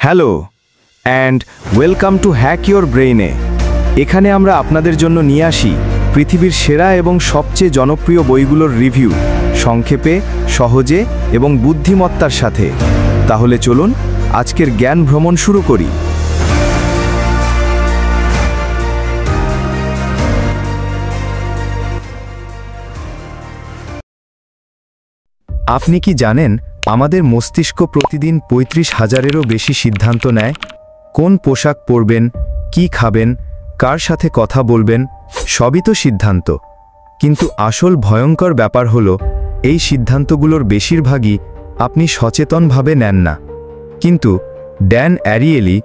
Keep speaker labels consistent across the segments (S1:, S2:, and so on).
S1: Hello and welcome to Hack Your ব্রেইনে। এখানে আমরা আপনাদের জন্য নিয়ে আসি পৃথিবীর সেরা এবং সবচেয়ে জনপ্রিয় বইগুলোর রিভিউ, সংক্ষেপে, সহজে এবং বুদ্ধিমত্তার সাথে। তাহলে চলুন আজকের জ্ঞান ভ্রমণ শুরু করি। আপনি কি জানেন আমাদের মস্তিষ্ক প্রতিদিন ৩৫,০০০-এরও বেশি সিদ্ধান্ত নেয়? কোন পোশাক পরবেন, কি খাবেন, কার সাথে কথা বলবেন, সবই তো সিদ্ধান্ত। কিন্তু আসল ভয়ঙ্কর ব্যাপার হলো এই সিদ্ধান্তগুলোর বেশিরভাগই আপনি সচেতনভাবে নেন না। কিন্তু ড্যান অ্যারিয়েলি,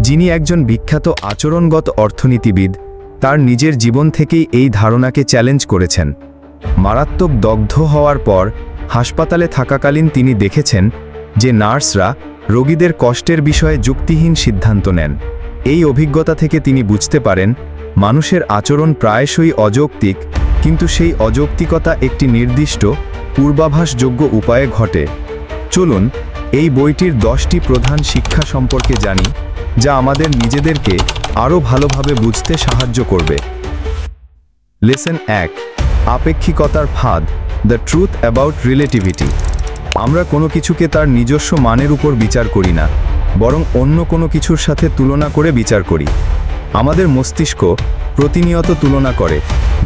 S1: যিনি একজন বিখ্যাত আচরণগত অর্থনীতিবিদ, তার নিজের জীবন থেকেই এই ধারণাকে চ্যালেঞ্জ করেছেন। মারাত্মক দগ্ধ হওয়ার পর হাসপাতালে থাকাকালীন তিনি দেখেছেন যে নার্সরা রোগীদের কষ্টের বিষয়ে যুক্তিহীন সিদ্ধান্ত নেন। এই অভিজ্ঞতা থেকে তিনি বুঝতে পারেন মানুষের আচরণ প্রায়শই অযৌক্তিক, কিন্তু সেই অযৌক্তিকতা একটি নির্দিষ্ট পূর্বাভাসযোগ্য উপায়ে ঘটে। চলুন এই বইটির 10টি প্রধান শিক্ষা সম্পর্কে জানি, যা আমাদের নিজেদেরকে আরও ভালোভাবে বুঝতে সাহায্য করবে। লেসন 1, আপেক্ষিকতার ফাঁদ, দ্য ট্রুথ অ্যাবাউট রিলেটিভিটি। আমরা কোনো কিছুকে তার নিজস্ব মানের উপর বিচার করি না, বরং অন্য কোনো কিছুর সাথে তুলনা করে বিচার করি। আমাদের মস্তিষ্ক প্রতিনিয়ত তুলনা করে।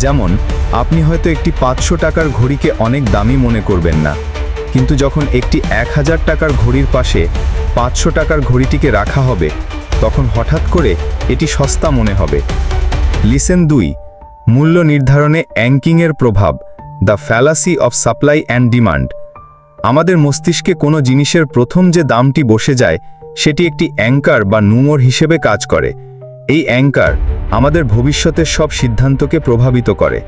S1: যেমন, আপনি হয়তো একটি 500 টাকার ঘড়িকে অনেক দামি মনে করবেন না, কিন্তু যখন একটি 1000 টাকার ঘড়ির পাশে 500 টাকার ঘড়িটিকে রাখা হবে, তখন হঠাৎ করে এটি সস্তা মনে হবে। লিসেন 2, মূল্য নির্ধারণে অ্যাঙ্কিংয়ের প্রভাব, the fallacy of supply and demand. আমাদের মস্তিষ্কে কোনো জিনিসের প্রথম যে দামটি বসে যায়, সেটি একটি অ্যাঙ্কার বা নুমর হিসেবে কাজ করে। এই অ্যাঙ্কার আমাদের ভবিষ্যতের সব সিদ্ধান্তকে প্রভাবিত করে।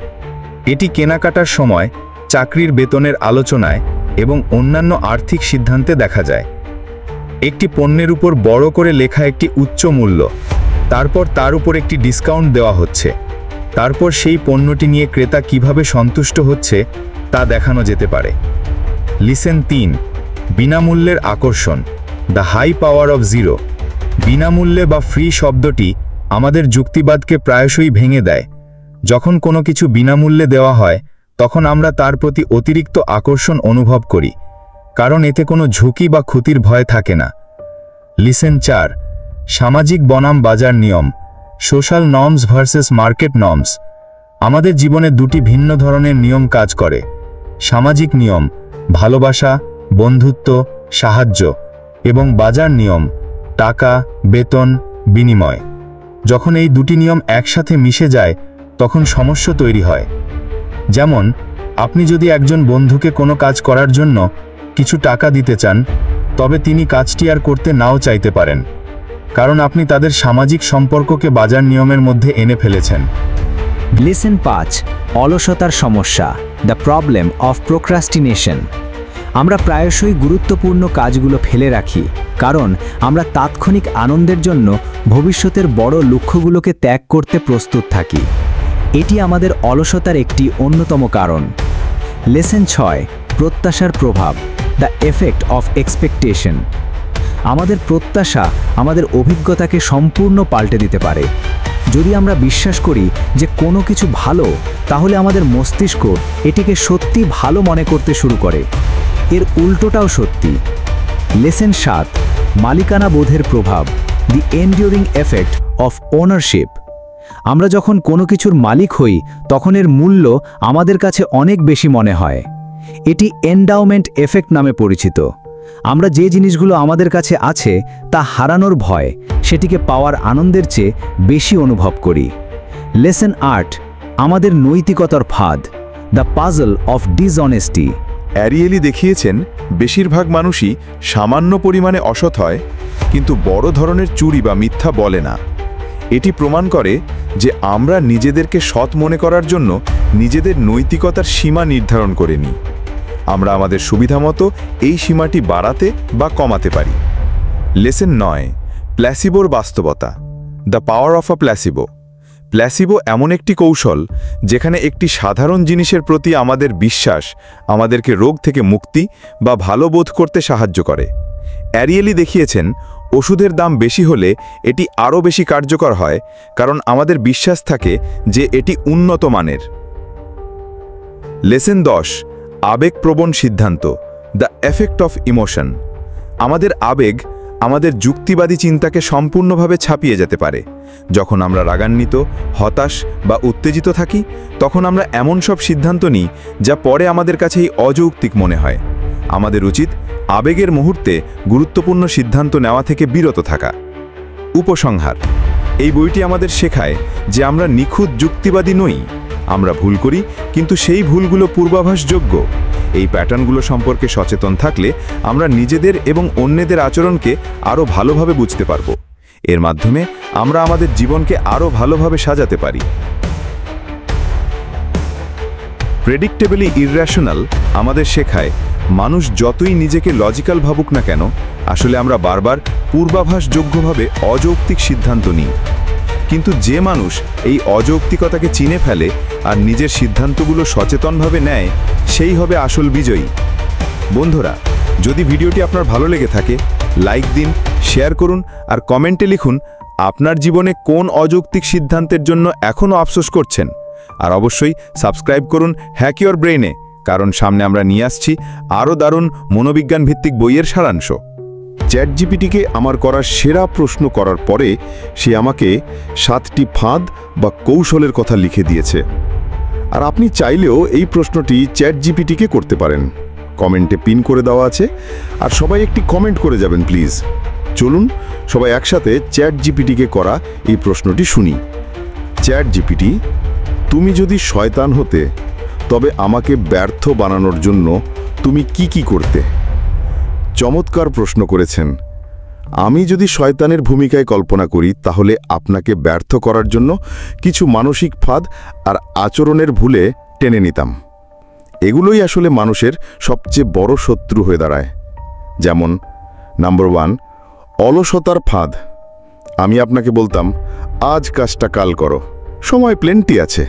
S1: এটি কেনাকাটার সময়, চাকরির বেতনের আলোচনায় এবং অন্যান্য আর্থিক সিদ্ধান্তে দেখা যায়। একটি পণ্যের উপর বড় করে লেখা একটি উচ্চ মূল্য, তারপর তার উপর একটি ডিসকাউন্ট দেওয়া হচ্ছে, তারপর সেই পণ্যটি নিয়ে ক্রেতা কিভাবে সন্তুষ্ট হচ্ছে তা দেখানো যেতে পারে। লিসেন 3, বিনামূল্যের আকর্ষণ, the high power of zero. বিনামূল্যে বা ফ্রি শব্দটি আমাদের যুক্তিবাদকে প্রায়শই ভেঙে দেয়। যখন কোনো কিছু বিনামূল্যে দেওয়া হয়, তখন আমরা তার প্রতি অতিরিক্ত আকর্ষণ অনুভব করি, কারণ এতে কোনো ঝুঁকি বা ক্ষতির ভয় থাকে না। লিসেন 4, সামাজিক বনাম বাজার নিয়ম, social norms versus market norms. আমাদের জীবনে দুটি ভিন্ন ধরনের নিয়ম কাজ করে। সামাজিক নিয়ম, ভালোবাসা, বন্ধুত্ব, সাহায্য, এবং বাজার নিয়ম, টাকা, বেতন, বিনিময়। যখন এই দুটি নিয়ম একসাথে মিশে যায়, তখন সমস্যা তৈরি হয়। যেমন, আপনি যদি একজন বন্ধুকে কোনো কাজ করার জন্য কিছু টাকা দিতে চান, তবে তিনি কাজটি আর করতে নাও চাইতে পারেন, কারণ আপনি তাদের সামাজিক সম্পর্ককে বাজার নিয়মের মধ্যে এনে ফেলেছেন।
S2: লেসন 5, অলসতার সমস্যা, দ্য প্রবলেম অফ প্রোক্রাস্টিনেশন। আমরা প্রায়শই গুরুত্বপূর্ণ কাজগুলো ফেলে রাখি, কারণ আমরা তাৎক্ষণিক আনন্দের জন্য ভবিষ্যতের বড় লক্ষ্যগুলোকে ত্যাগ করতে প্রস্তুত থাকি। এটি আমাদের অলসতার একটি অন্যতম কারণ। লেসন 6, প্রত্যাশার প্রভাব, দ্য এফেক্ট অফ এক্সপেকটেশন। আমাদের প্রত্যাশা আমাদের অভিজ্ঞতাকে সম্পূর্ণ পাল্টে দিতে পারে। যদি আমরা বিশ্বাস করি যে কোনো কিছু ভালো, তাহলে আমাদের মস্তিষ্ক এটিকে সত্যি ভালো মনে করতে শুরু করে। এর উল্টোটাও সত্যি। লেসন 7, মালিকানা বোধের প্রভাব, দি এন্ডিউরিং এফেক্ট অফ ওনারশিপ। আমরা যখন কোনো কিছুর মালিক হই, তখন এর মূল্য আমাদের কাছে অনেক বেশি মনে হয়। এটি এন্ডাউমেন্ট এফেক্ট নামে পরিচিত। আমরা যে জিনিসগুলো আমাদের কাছে আছে তা হারানোর ভয় সেটিকে পাওয়ার আনন্দের চেয়ে বেশি অনুভব করি। লেসন 8, আমাদের নৈতিকতার ফাঁদ, the puzzle of dishonesty.
S3: Arielle দেখিয়েছেন বেশিরভাগ মানুষই সামান্য পরিমাণে অসৎ হয়, কিন্তু বড় ধরনের চুরি বা মিথ্যা বলে না। এটি প্রমাণ করে যে আমরা নিজেদেরকে সৎ মনে করার জন্য নিজেদের নৈতিকতার সীমা নির্ধারণ করে নিই। আমরা আমাদের সুবিধামতো এই সীমাটি বাড়াতে বা কমাতে পারি। লেসন 9, প্ল্যাসিবোর বাস্তবতা, the power of a placebo. Placebo এমন একটি কৌশল যেখানে একটি সাধারণ জিনিসের প্রতি আমাদের বিশ্বাস আমাদেরকে রোগ থেকে মুক্তি বা ভালো বোধ করতে সাহায্য করে। অ্যারিয়েলি দেখিয়েছেন ওষুধের দাম বেশি হলে এটি আরও বেশি কার্যকর হয়, কারণ আমাদের বিশ্বাস থাকে যে এটি উন্নত মানের। লেসন 10, আবেগপ্রবণ সিদ্ধান্ত, দ্য এফেক্ট অফ ইমোশন। আমাদের আবেগ আমাদের যুক্তিবাদী চিন্তাকে সম্পূর্ণভাবে ছাপিয়ে যেতে পারে। যখন আমরা রাগান্বিত, হতাশ বা উত্তেজিত থাকি, তখন আমরা এমন সব সিদ্ধান্ত নিই যা পরে আমাদের কাছেই অযৌক্তিক মনে হয়। আমাদের উচিত আবেগের মুহূর্তে গুরুত্বপূর্ণ সিদ্ধান্ত নেওয়া থেকে বিরত থাকা। উপসংহার: এই বইটি আমাদের শেখায় যে আমরা নিখুঁত যুক্তিবাদী নই। আমরা ভুল করি, কিন্তু সেই ভুলগুলো পূর্বাভাসযোগ্য। এই প্যাটার্নগুলো সম্পর্কে সচেতন থাকলে আমরা নিজেদের এবং অন্যদের আচরণকে আরও ভালোভাবে বুঝতে পারব। এর মাধ্যমে আমরা আমাদের জীবনকে আরও ভালোভাবে সাজাতে পারি। প্রেডিক্টেবলি ইররেশনাল আমাদের শেখায় মানুষ যতই নিজেকে লজিক্যাল ভাবুক না কেন, আসলে আমরা বারবার পূর্বাভাসযোগ্যভাবে অযৌক্তিক সিদ্ধান্ত নিই। কিন্তু যে মানুষ এই অযৌক্তিকতাকে চিনে ফেলে আর নিজের সিদ্ধান্তগুলো সচেতনভাবে নেয়, সেই হবে আসল বিজয়ী। বন্ধুরা, যদি ভিডিওটি আপনার ভালো লেগে থাকে, লাইক দিন, শেয়ার করুন আর কমেন্টে লিখুন আপনার জীবনে কোন অযৌক্তিক সিদ্ধান্তের জন্য এখনও আফসোস করছেন। আর অবশ্যই সাবস্ক্রাইব করুন হ্যাক ইওর ব্রেইনে, কারণ সামনে আমরা নিয়ে আসছি আরও দারুণ মনোবিজ্ঞান ভিত্তিক বইয়ের সারাংশ।
S4: চ্যাটজিপিটিকে আমার করা সেরা প্রশ্ন করার পরে সে আমাকে 7টি ফাঁদ বা কৌশলের কথা লিখে দিয়েছে। আর আপনি চাইলেও এই প্রশ্নটি চ্যাটজিপিটিকে করতে পারেন। কমেন্টে পিন করে দেওয়া আছে, আর সবাই একটি কমেন্ট করে যাবেন প্লিজ। চলুন সবাই একসাথে চ্যাটজিপিটিকে করা এই প্রশ্নটি শুনি। চ্যাটজিপিটি, তুমি যদি শয়তান হতে, তবে আমাকে ব্যর্থ বানানোর জন্য তুমি কি করতে? চমৎকার প্রশ্ন করেছেন। আমি যদি শয়তানের ভূমিকায় কল্পনা করি, তাহলে আপনাকে ব্যর্থ করার জন্য কিছু মানসিক ফাঁদ আর আচরণের ভুলে টেনে নিতাম। এগুলোই আসলে মানুষের সবচেয়ে বড় শত্রু হয়ে দাঁড়ায়। যেমন নাম্বার 1, অলসতার ফাঁদ। আমি আপনাকে বলতাম, আজ কাজটা কাল করো, সময় প্লেন্টি আছে।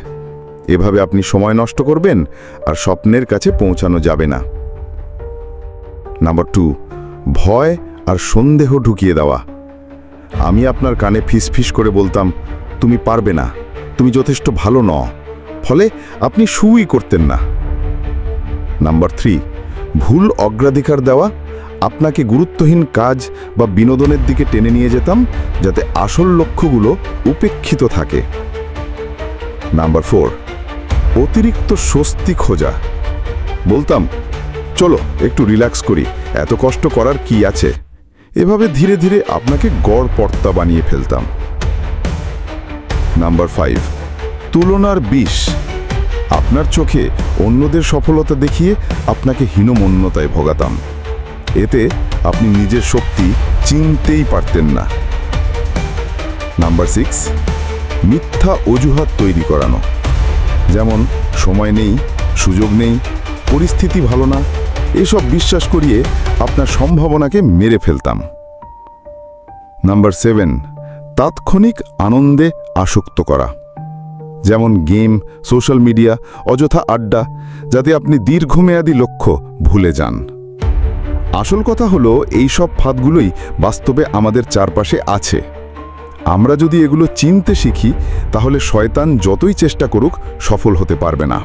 S4: এভাবে আপনি সময় নষ্ট করবেন আর স্বপ্নের কাছে পৌঁছানো যাবে না। নাম্বার 2, ভয় আর সন্দেহ ঢুকিয়ে দেওয়া। আমি আপনার কানে ফিসফিস করে বলতাম, তুমি পারবে না, তুমি যথেষ্ট ভালো নও, ফলে আপনি শুরুই করতেন না। নাম্বার 3, ভুল অগ্রাধিকার দেওয়া। আপনাকে গুরুত্বহীন কাজ বা বিনোদনের দিকে টেনে নিয়ে যেতাম, যাতে আসল লক্ষ্যগুলো উপেক্ষিত থাকে। নাম্বার 4, অতিরিক্ত স্বস্তি খোঁজা। বলতাম, চলো একটু রিল্যাক্স করি, এত কষ্ট করার কি আছে। এভাবে ধীরে ধীরে আপনাকে গড়পড়তা বানিয়ে ফেলতাম। নাম্বার 5, তুলনার বিষ। আপনার চোখে অন্যদের সফলতা দেখিয়ে আপনাকে হীনমন্যতায় ভোগাতাম। এতে আপনি নিজের শক্তি চিনতেই পারতেন না। নাম্বার 6, মিথ্যা অজুহাত তৈরি করানো। যেমন সময় নেই, সুযোগ নেই, পরিস্থিতি ভালো না, এসব বিশ্বাস করিয়ে আপনার সম্ভাবনাকে মেরে ফেলতাম। নাম্বার 7, তাৎক্ষণিক আনন্দে আসক্ত করা। যেমন গেম, সোশ্যাল মিডিয়া, অযথা আড্ডা, যাতে আপনি দীর্ঘমেয়াদী লক্ষ্য ভুলে যান। আসল কথা হলো, এই সব ফাঁদগুলোই বাস্তবে আমাদের চারপাশে আছে। আমরা যদি এগুলো চিনতে শিখি, তাহলে শয়তান যতই চেষ্টা করুক সফল হতে পারবে না।